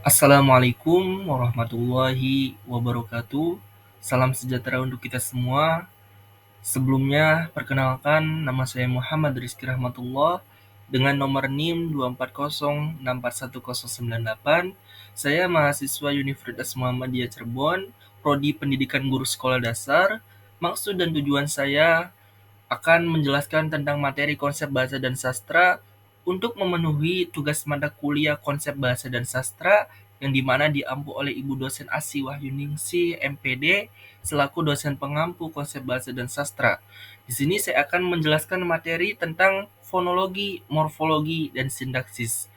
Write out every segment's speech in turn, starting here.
Assalamualaikum warahmatullahi wabarakatuh. Salam sejahtera untuk kita semua. Sebelumnya, perkenalkan nama saya Muhammad Rizky Rahmatullah dengan nomor NIM 240641098. Saya mahasiswa Universitas Muhammadiyah Cirebon, Prodi Pendidikan Guru Sekolah Dasar. Maksud dan tujuan saya akan menjelaskan tentang materi konsep bahasa dan sastra untuk memenuhi tugas mata kuliah konsep bahasa dan sastra yang dimana diampu oleh Ibu dosen Asih Wahyuningsi MPD selaku dosen pengampu konsep bahasa dan sastra. Di sini saya akan menjelaskan materi tentang fonologi, morfologi, dan sintaksis.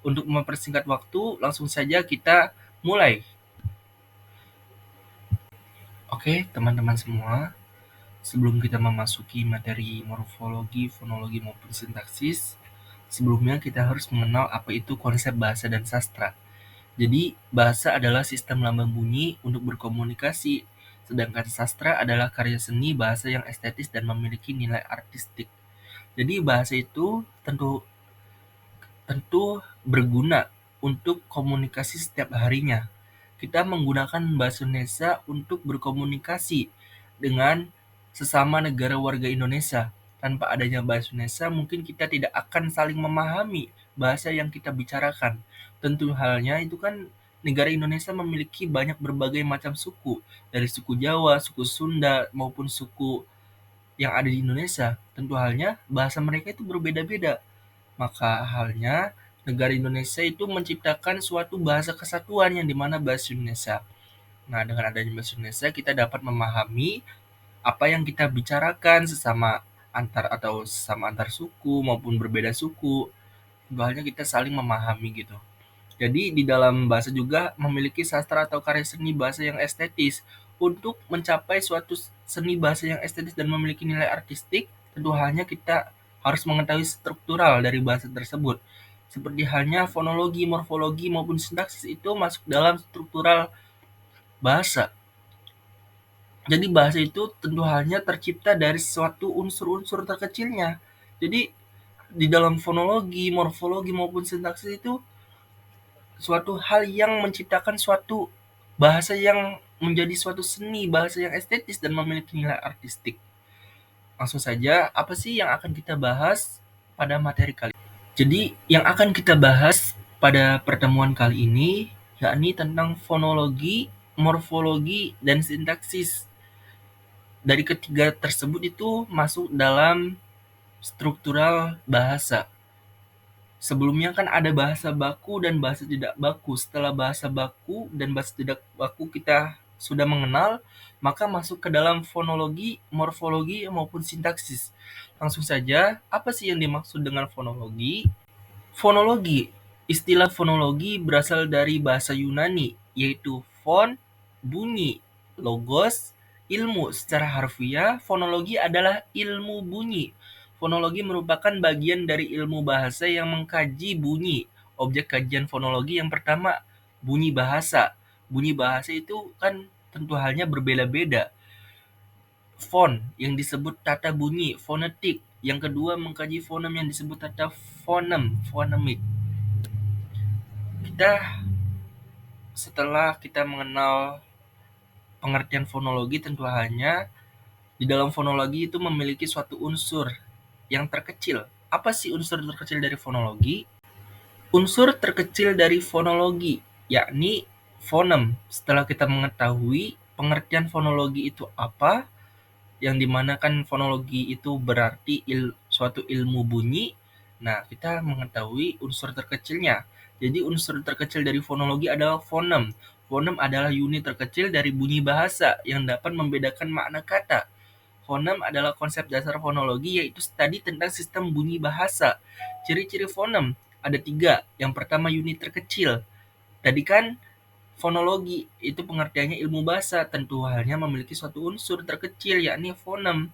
Untuk mempersingkat waktu, langsung saja kita mulai. Oke, teman-teman semua. Sebelum kita memasuki materi morfologi, fonologi, maupun sintaksis, sebelumnya kita harus mengenal apa itu konsep bahasa dan sastra. Jadi, bahasa adalah sistem lambang bunyi untuk berkomunikasi, sedangkan sastra adalah karya seni bahasa yang estetis dan memiliki nilai artistik. Jadi, bahasa itu tentu berguna untuk komunikasi setiap harinya. Kita menggunakan bahasa Indonesia untuk berkomunikasi dengan sesama negara warga Indonesia. Tanpa adanya bahasa Indonesia, mungkin kita tidak akan saling memahami bahasa yang kita bicarakan. Tentu halnya itu kan negara Indonesia memiliki banyak berbagai macam suku, dari suku Jawa, suku Sunda, maupun suku yang ada di Indonesia. Tentu halnya bahasa mereka itu berbeda-beda. Maka halnya negara Indonesia itu menciptakan suatu bahasa kesatuan yang dimana bahasa Indonesia. Nah, dengan adanya bahasa Indonesia kita dapat memahami apa yang kita bicarakan sesama antar suku maupun berbeda suku. Tentu kita saling memahami gitu. Jadi di dalam bahasa juga memiliki sastra atau karya seni bahasa yang estetis. Untuk mencapai suatu seni bahasa yang estetis dan memiliki nilai artistik, tentu halnya kita harus mengetahui struktural dari bahasa tersebut. Seperti halnya fonologi, morfologi, maupun sintaksis itu masuk dalam struktural bahasa. Jadi bahasa itu tentu halnya tercipta dari suatu unsur-unsur terkecilnya. Jadi di dalam fonologi, morfologi, maupun sintaksis itu suatu hal yang menciptakan suatu bahasa yang menjadi suatu seni bahasa yang estetis dan memiliki nilai artistik. Langsung saja, apa sih yang akan kita bahas pada materi kali ini? Jadi, yang akan kita bahas pada pertemuan kali ini yakni tentang fonologi, morfologi, dan sintaksis. Dari ketiga tersebut itu masuk dalam struktural bahasa. Sebelumnya kan ada bahasa baku dan bahasa tidak baku. Setelah bahasa baku dan bahasa tidak baku kita sudah mengenal, maka masuk ke dalam fonologi, morfologi, maupun sintaksis. Langsung saja, apa sih yang dimaksud dengan fonologi? Fonologi. Istilah fonologi berasal dari bahasa Yunani, yaitu fon, bunyi, logos, ilmu. Secara harfiah, fonologi adalah ilmu bunyi. Fonologi merupakan bagian dari ilmu bahasa yang mengkaji bunyi. Objek kajian fonologi yang pertama, bunyi bahasa. Bunyi bahasa itu kan tentu halnya berbeda-beda. Font yang disebut tata bunyi, fonetik. Yang kedua, mengkaji fonem yang disebut tata fonem, fonemik. Setelah kita mengenal pengertian fonologi, tentu halnya di dalam fonologi itu memiliki suatu unsur yang terkecil. Apa sih unsur terkecil dari fonologi? Unsur terkecil dari fonologi, yakni fonem. Setelah kita mengetahui pengertian fonologi itu apa, yang dimana kan fonologi itu berarti suatu ilmu bunyi. Nah, kita mengetahui unsur terkecilnya. Jadi unsur terkecil dari fonologi adalah fonem. Fonem adalah unit terkecil dari bunyi bahasa yang dapat membedakan makna kata. Fonem adalah konsep dasar fonologi, yaitu studi tentang sistem bunyi bahasa. Ciri-ciri fonem ada 3. Yang pertama, unit terkecil. Tadi kan fonologi itu pengertiannya ilmu bahasa, tentu halnya memiliki suatu unsur terkecil yakni fonem.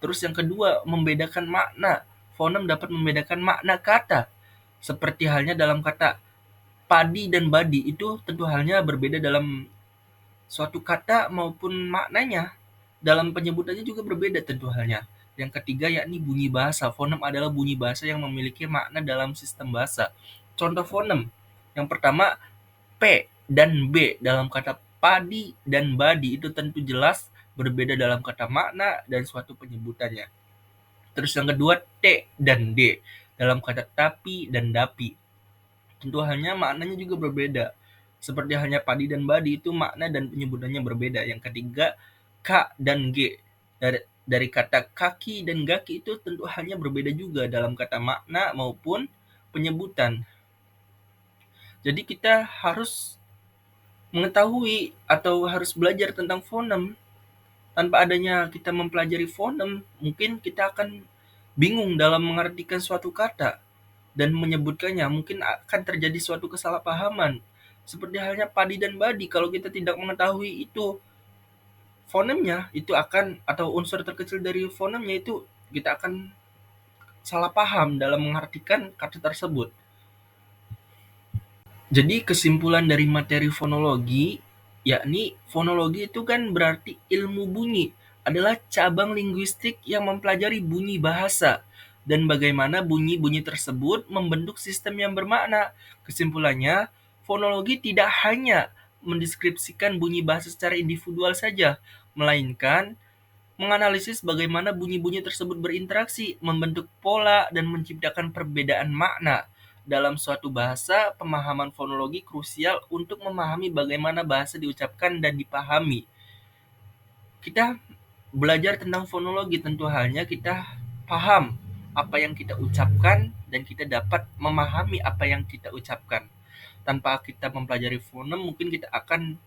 Terus yang kedua, membedakan makna. Fonem dapat membedakan makna kata. Seperti halnya dalam kata padi dan badi itu tentu halnya berbeda dalam suatu kata maupun maknanya. Dalam penyebutannya juga berbeda tentu halnya. Yang ketiga yakni bunyi bahasa. Fonem adalah bunyi bahasa yang memiliki makna dalam sistem bahasa. Contoh fonem. Yang pertama, P dan B dalam kata padi dan badi itu tentu jelas berbeda dalam kata makna dan suatu penyebutannya. Terus yang kedua T dan D dalam kata tapi dan dapi. Tentu hanya maknanya juga berbeda. Seperti hanya padi dan badi itu makna dan penyebutannya berbeda. Yang ketiga K dan G dari kata kaki dan gaki itu tentu hanya berbeda juga dalam kata makna maupun penyebutan. Jadi kita harus mengetahui atau harus belajar tentang fonem. Tanpa adanya kita mempelajari fonem, mungkin kita akan bingung dalam mengartikan suatu kata dan menyebutkannya. Mungkin akan terjadi suatu kesalahpahaman. Seperti halnya padi dan badi, kalau kita tidak mengetahui itu fonemnya, itu akan atau unsur terkecil dari fonemnya itu kita akan salah paham dalam mengartikan kata tersebut. Jadi kesimpulan dari materi fonologi, yakni fonologi itu kan berarti ilmu bunyi, adalah cabang linguistik yang mempelajari bunyi bahasa dan bagaimana bunyi-bunyi tersebut membentuk sistem yang bermakna. Kesimpulannya, fonologi tidak hanya mendeskripsikan bunyi bahasa secara individual saja, melainkan menganalisis bagaimana bunyi-bunyi tersebut berinteraksi, membentuk pola, dan menciptakan perbedaan makna. Dalam suatu bahasa, pemahaman fonologi krusial untuk memahami bagaimana bahasa diucapkan dan dipahami. Kita belajar tentang fonologi, tentu halnya kita paham apa yang kita ucapkan dan kita dapat memahami apa yang kita ucapkan. Tanpa kita mempelajari fonem, mungkin kita akan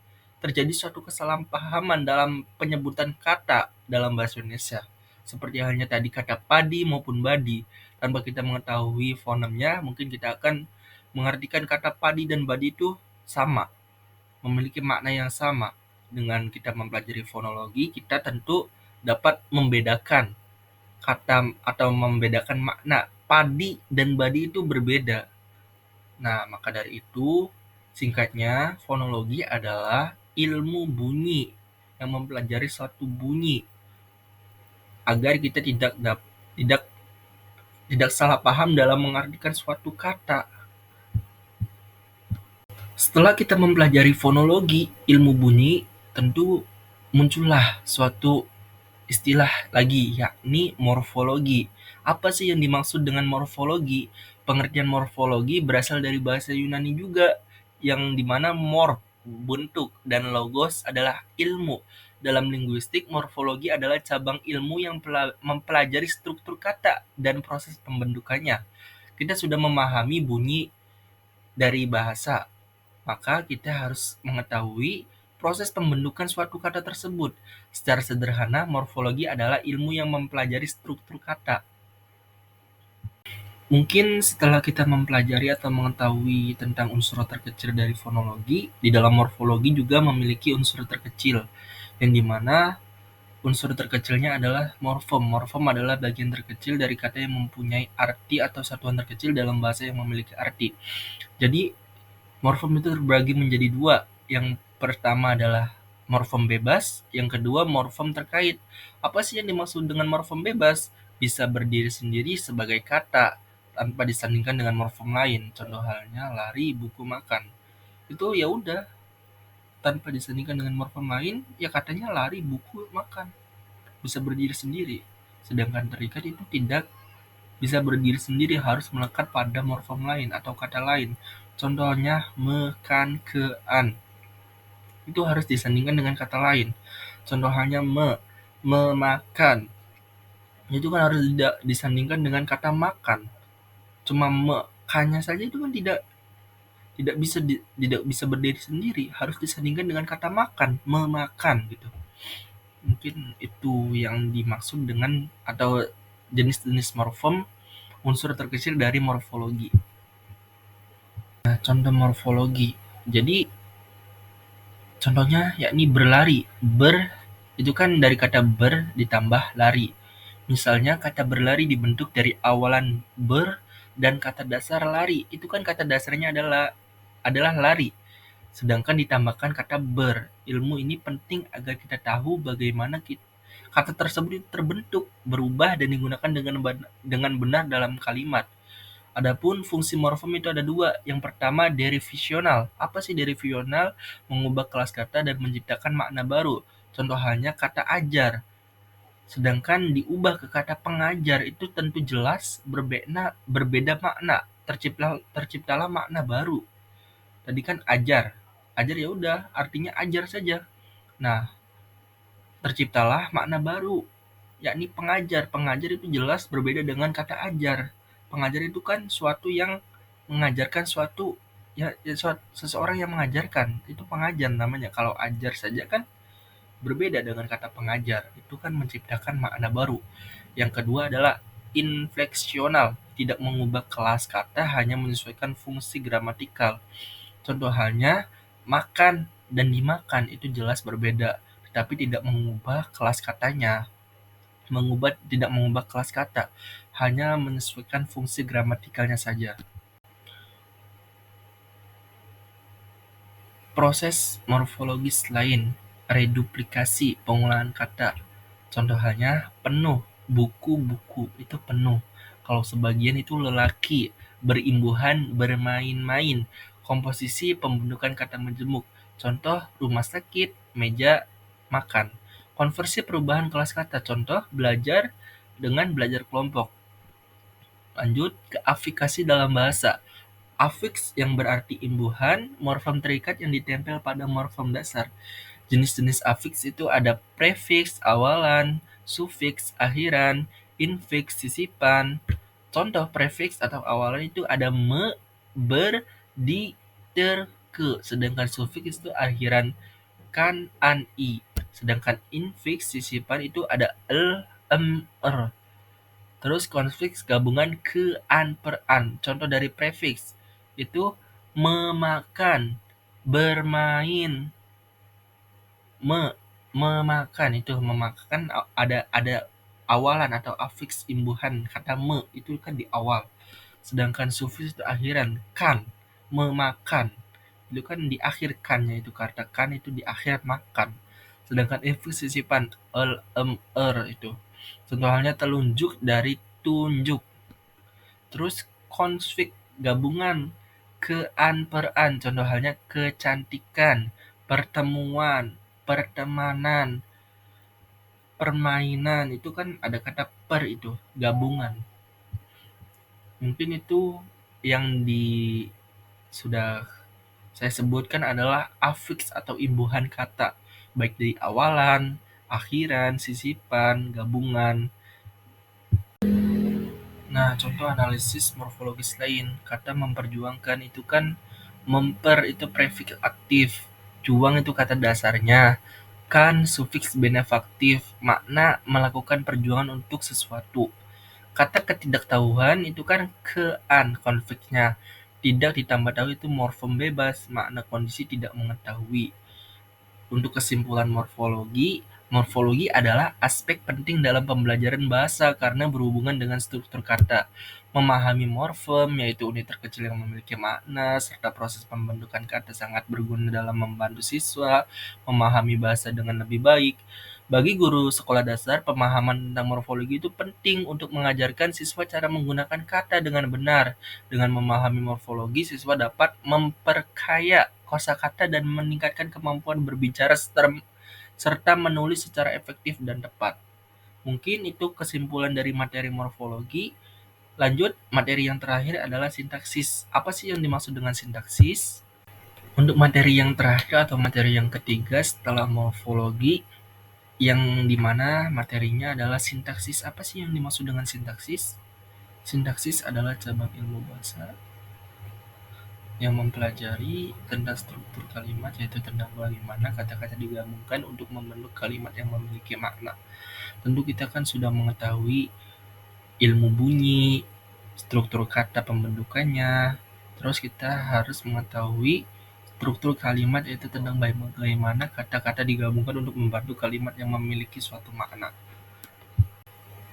terjadi suatu kesalahpahaman dalam penyebutan kata dalam bahasa Indonesia. Seperti halnya tadi kata padi maupun badi. Tanpa kita mengetahui fonemnya, mungkin kita akan mengartikan kata padi dan badi itu sama, memiliki makna yang sama. Dengan kita mempelajari fonologi, kita tentu dapat membedakan kata atau membedakan makna. Padi dan badi itu berbeda. Nah, maka dari itu, singkatnya, fonologi adalah ilmu bunyi yang mempelajari suatu bunyi agar kita tidak tidak salah paham dalam mengartikan suatu kata. Setelah kita mempelajari fonologi, ilmu bunyi, tentu muncullah suatu istilah lagi, yakni morfologi. Apa sih yang dimaksud dengan morfologi? Pengertian morfologi berasal dari bahasa Yunani juga, yang dimana morf, bentuk, dan logos adalah ilmu. Dalam linguistik, morfologi adalah cabang ilmu yang mempelajari struktur kata dan proses pembentukannya. Kita sudah memahami bunyi dari bahasa, maka kita harus mengetahui proses pembentukan suatu kata tersebut. Secara sederhana, morfologi adalah ilmu yang mempelajari struktur kata. Mungkin setelah kita mempelajari atau mengetahui tentang unsur terkecil dari fonologi, di dalam morfologi juga memiliki unsur terkecil, yang dimana unsur terkecilnya adalah morfem. Morfem adalah bagian terkecil dari kata yang mempunyai arti atau satuan terkecil dalam bahasa yang memiliki arti. Jadi, morfem itu terbagi menjadi dua. Yang pertama adalah morfem bebas, yang kedua morfem terkait. Apa sih yang dimaksud dengan morfem bebas? Bisa berdiri sendiri sebagai kata tanpa disandingkan dengan morfem lain. Contoh halnya lari, buku, makan. Itu ya udah tanpa disandingkan dengan morfem lain, ya katanya lari, buku, makan. Bisa berdiri sendiri. Sedangkan terikat itu tidak bisa berdiri sendiri, harus melekat pada morfem lain atau kata lain. Contohnya mekan, kean. Itu harus disandingkan dengan kata lain. Contoh halnya memakan. Itu kan harus disandingkan dengan kata makan. Cuma mekannya saja itu kan tidak bisa berdiri sendiri, harus disandingkan dengan kata makan, memakan gitu. Mungkin itu yang dimaksud dengan atau jenis-jenis morfem unsur terkecil dari morfologi. Nah, contoh morfologi. Jadi contohnya yakni berlari. Itu kan dari kata ber ditambah lari. Misalnya kata berlari dibentuk dari awalan ber dan kata dasar lari. Itu kan kata dasarnya adalah lari. Sedangkan ditambahkan kata ber. Ilmu ini penting agar kita tahu bagaimana kata tersebut terbentuk, berubah dan digunakan dengan benar dalam kalimat. Adapun fungsi morfem itu ada dua. Yang pertama derivasional. Apa sih derivasional? Mengubah kelas kata dan menciptakan makna baru. Contoh halnya kata ajar. Sedangkan diubah ke kata pengajar itu tentu jelas berbeda makna. Terciptalah makna baru. Tadi kan ajar. Ajar ya udah, artinya ajar saja. Nah, terciptalah makna baru, yakni pengajar. Pengajar itu jelas berbeda dengan kata ajar. Pengajar itu kan suatu yang mengajarkan suatu, ya seseorang yang mengajarkan. Itu pengajar namanya. Kalau ajar saja kan berbeda dengan kata pengajar. Itu kan menciptakan makna baru. Yang kedua adalah infleksional, tidak mengubah kelas kata, hanya menyesuaikan fungsi gramatikal. Contoh halnya makan dan dimakan itu jelas berbeda, tetapi tidak mengubah kelas katanya. Tidak mengubah kelas kata, hanya menyesuaikan fungsi gramatikalnya saja. Proses morfologis lain, reduplikasi, pengulangan kata. Contoh halnya penuh, buku-buku itu penuh. Kalau sebagian itu lelaki, berimbuhan, bermain-main. Komposisi pembentukan kata majemuk. Contoh rumah sakit, meja, makan. Konversi perubahan kelas kata. Contoh belajar dengan belajar kelompok. Lanjut ke afikasi dalam bahasa. Afiks yang berarti imbuhan, morfem terikat yang ditempel pada morfem dasar. Jenis-jenis afiks itu ada prefiks awalan, sufiks akhiran, infiks sisipan. Contoh prefiks atau awalan itu ada me, ber, di, ter, ke. Sedangkan sufiks itu akhiran kan, an, i. Sedangkan infiks sisipan itu ada el, em, er. Terus konfiks gabungan ke, an, per, an. Contoh dari prefiks itu memakan, bermain, memakan. Itu memakan ada awalan atau afiks imbuhan kata me itu kan di awal. Sedangkan sufiks itu akhiran kan, memakan. Itu kan di akhir kannya itu kata kan itu di akhir makan. Sedangkan infiks sisipan el, em, er itu. Contoh halnya telunjuk dari tunjuk. Terus konflik gabungan ke-an per-an. Contoh halnya kecantikan, pertemuan, pertemanan, permainan. Itu kan ada kata per itu, gabungan. Mungkin itu yang sudah saya sebutkan adalah afiks atau imbuhan kata. Baik dari awalan, akhiran, sisipan, gabungan. Nah, contoh analisis morfologis lain, kata memperjuangkan itu kan memper itu prefiks aktif, juang itu kata dasarnya, kan sufiks benefaktif, makna melakukan perjuangan untuk sesuatu. Kata ketidaktahuan itu kan kean konfliknya, tidak ditambah tahu itu morfem bebas, makna kondisi tidak mengetahui. Untuk kesimpulan morfologi, morfologi adalah aspek penting dalam pembelajaran bahasa karena berhubungan dengan struktur kata. Memahami morfem, yaitu unit terkecil yang memiliki makna, serta proses pembentukan kata sangat berguna dalam membantu siswa memahami bahasa dengan lebih baik. Bagi guru sekolah dasar, pemahaman tentang morfologi itu penting untuk mengajarkan siswa cara menggunakan kata dengan benar. Dengan memahami morfologi, siswa dapat memperkaya kosakata dan meningkatkan kemampuan berbicara serta menulis secara efektif dan tepat. Mungkin itu kesimpulan dari materi morfologi. Lanjut, materi yang terakhir adalah sintaksis. Apa sih yang dimaksud dengan sintaksis? Untuk materi yang terakhir atau materi yang ketiga setelah morfologi, yang dimana materinya adalah sintaksis. Apa sih yang dimaksud dengan sintaksis? Sintaksis adalah cabang ilmu bahasa yang mempelajari tentang struktur kalimat, yaitu tentang bagaimana kata-kata digabungkan untuk membentuk kalimat yang memiliki makna. Tentu kita kan sudah mengetahui ilmu bunyi, struktur kata pembentukannya, terus kita harus mengetahui struktur kalimat, yaitu tentang bagaimana kata-kata digabungkan untuk membantu kalimat yang memiliki suatu makna.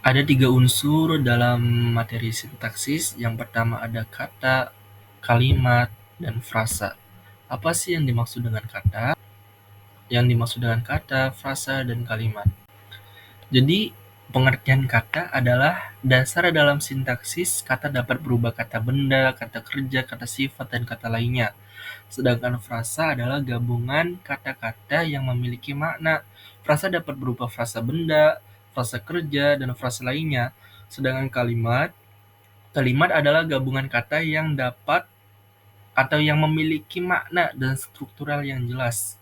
Ada 3 unsur dalam materi sintaksis. Yang pertama ada kata, kalimat, dan frasa. Apa sih yang dimaksud dengan kata? Yang dimaksud dengan kata, frasa, dan kalimat. Jadi Pengertian kata adalah dasar dalam sintaksis. Kata dapat berubah kata benda, kata kerja, kata sifat, dan kata lainnya. Sedangkan frasa adalah gabungan kata-kata yang memiliki makna. Frasa dapat berupa frasa benda, frasa kerja, dan frasa lainnya. Sedangkan kalimat adalah gabungan kata yang dapat atau yang memiliki makna dan struktural yang jelas.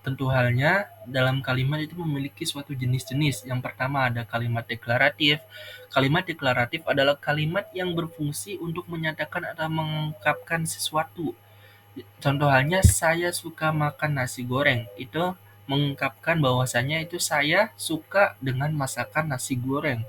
Tentu halnya, dalam kalimat itu memiliki suatu jenis-jenis. Yang pertama ada kalimat deklaratif. Kalimat deklaratif adalah kalimat yang berfungsi untuk menyatakan atau mengungkapkan sesuatu. Contoh halnya, saya suka makan nasi goreng. Itu mengungkapkan bahwasanya itu saya suka dengan masakan nasi goreng.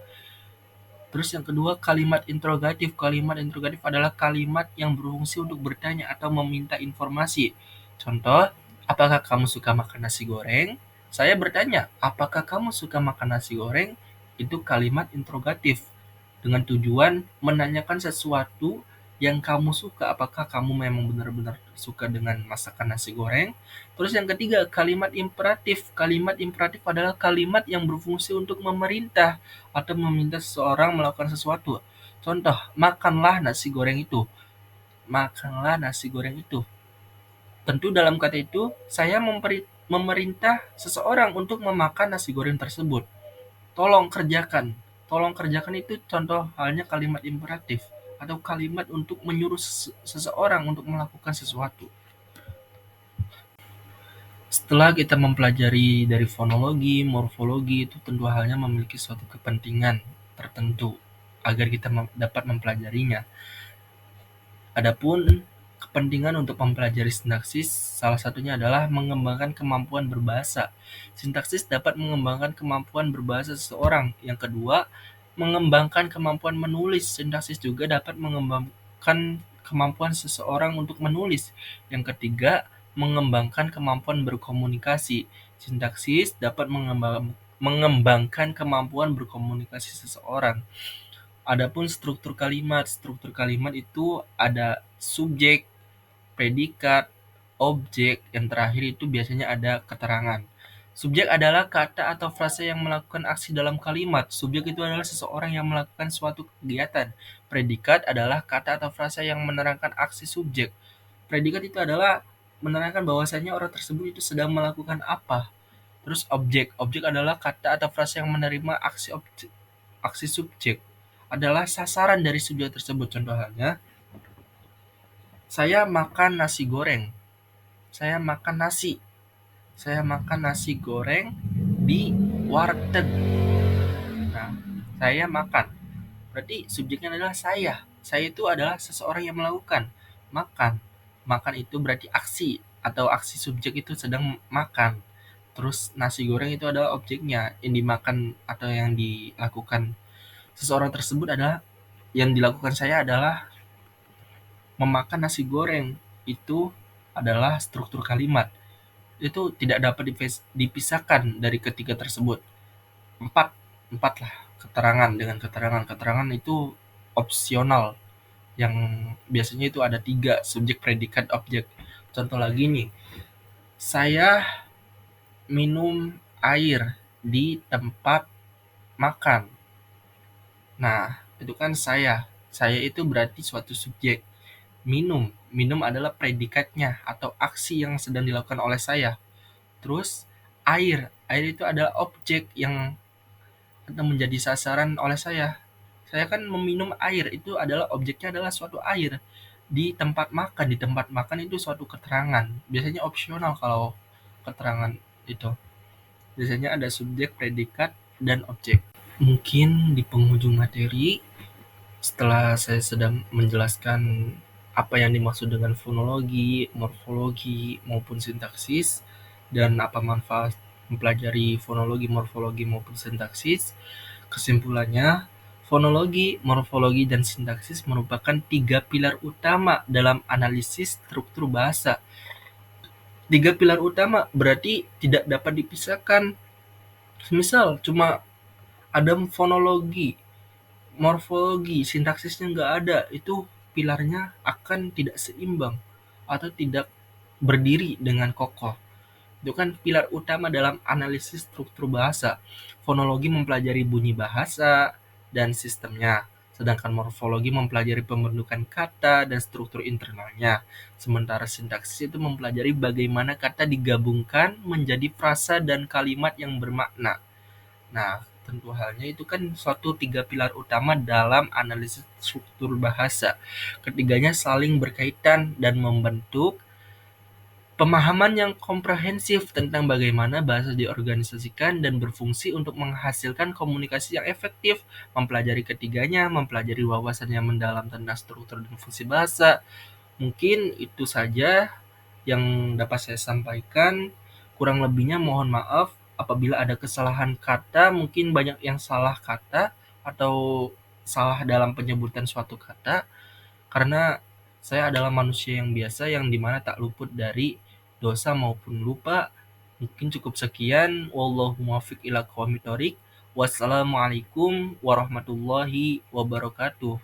Terus yang kedua, kalimat interrogatif. Kalimat interrogatif adalah kalimat yang berfungsi untuk bertanya atau meminta informasi. Contoh, apakah kamu suka makan nasi goreng? Saya bertanya, apakah kamu suka makan nasi goreng? Itu kalimat interrogatif dengan tujuan menanyakan sesuatu yang kamu suka. Apakah kamu memang benar-benar suka dengan masakan nasi goreng? Terus yang ketiga, kalimat imperatif. Kalimat imperatif adalah kalimat yang berfungsi untuk memerintah atau meminta seseorang melakukan sesuatu. Contoh, makanlah nasi goreng itu. Makanlah nasi goreng itu. Tentu dalam kata itu, saya memerintah seseorang untuk memakan nasi goreng tersebut. Tolong kerjakan. Tolong kerjakan itu contoh halnya kalimat imperatif atau kalimat untuk menyuruh seseorang untuk melakukan sesuatu. Setelah kita mempelajari dari fonologi, morfologi itu tentu halnya memiliki suatu kepentingan tertentu agar kita dapat mempelajarinya. Adapun kepentingan untuk mempelajari sintaksis salah satunya adalah mengembangkan kemampuan berbahasa. Sintaksis dapat mengembangkan kemampuan berbahasa seseorang. Yang kedua, mengembangkan kemampuan menulis. Sintaksis juga dapat mengembangkan kemampuan seseorang untuk menulis. Yang ketiga, mengembangkan kemampuan berkomunikasi. Sintaksis dapat mengembangkan kemampuan berkomunikasi seseorang. Adapun struktur kalimat itu ada subjek, predikat, objek, yang terakhir itu biasanya ada keterangan. Subjek adalah kata atau frasa yang melakukan aksi dalam kalimat. Subjek itu adalah seseorang yang melakukan suatu kegiatan. Predikat adalah kata atau frasa yang menerangkan aksi subjek. Predikat itu adalah menerangkan bahwasanya orang tersebut itu sedang melakukan apa. Terus objek adalah kata atau frasa yang menerima aksi subjek adalah sasaran dari subjek tersebut. Contoh halnya, saya makan nasi goreng. Saya makan nasi. Saya makan nasi goreng di warteg. Nah, saya makan. Berarti subjeknya adalah saya. Saya itu adalah seseorang yang melakukan makan. Makan itu berarti aksi atau aksi subjek itu sedang makan. Terus nasi goreng itu adalah objeknya yang dimakan atau yang dilakukan seseorang tersebut adalah yang dilakukan saya adalah memakan nasi goreng. Itu adalah struktur kalimat. Itu tidak dapat dipisahkan dari ketiga tersebut. Empat, empat lah keterangan dengan keterangan. Keterangan itu opsional. Yang biasanya itu ada 3, subjek, predikat, objek. Contoh lagi nih, saya minum air di tempat makan. Nah, itu kan saya. Saya itu berarti suatu subjek. Minum adalah predikatnya atau aksi yang sedang dilakukan oleh saya. Terus air itu adalah objek yang akan menjadi sasaran oleh saya. Saya kan meminum air, itu adalah objeknya adalah suatu air. Di tempat makan itu suatu keterangan. Biasanya opsional kalau keterangan itu. Biasanya ada subjek, predikat, dan objek. Mungkin di penghujung materi, setelah saya sedang menjelaskan apa yang dimaksud dengan fonologi, morfologi, maupun sintaksis, dan apa manfaat mempelajari fonologi, morfologi, maupun sintaksis, kesimpulannya, fonologi, morfologi, dan sintaksis merupakan 3 pilar utama dalam analisis struktur bahasa. 3 pilar utama berarti tidak dapat dipisahkan. Misal cuma ada fonologi, morfologi, sintaksisnya nggak ada, itu pilarnya akan tidak seimbang atau tidak berdiri dengan kokoh. Itu kan pilar utama dalam analisis struktur bahasa. Fonologi mempelajari bunyi bahasa dan sistemnya, sedangkan morfologi mempelajari pembentukan kata dan struktur internalnya. Sementara sintaksis itu mempelajari bagaimana kata digabungkan menjadi frasa dan kalimat yang bermakna. Nah, tentu halnya itu kan suatu tiga pilar utama dalam analisis struktur bahasa. Ketiganya saling berkaitan dan membentuk pemahaman yang komprehensif tentang bagaimana bahasa diorganisasikan dan berfungsi untuk menghasilkan komunikasi yang efektif. Mempelajari ketiganya, mempelajari wawasan yang mendalam tentang struktur dan fungsi bahasa. Mungkin itu saja yang dapat saya sampaikan. Kurang lebihnya mohon maaf apabila ada kesalahan kata, mungkin banyak yang salah kata atau salah dalam penyebutan suatu kata, karena saya adalah manusia yang biasa yang dimana tak luput dari dosa maupun lupa. Mungkin cukup sekian. Wallahu muwaffiq ila aqwamit thoriq. Wassalamualaikum warahmatullahi wabarakatuh.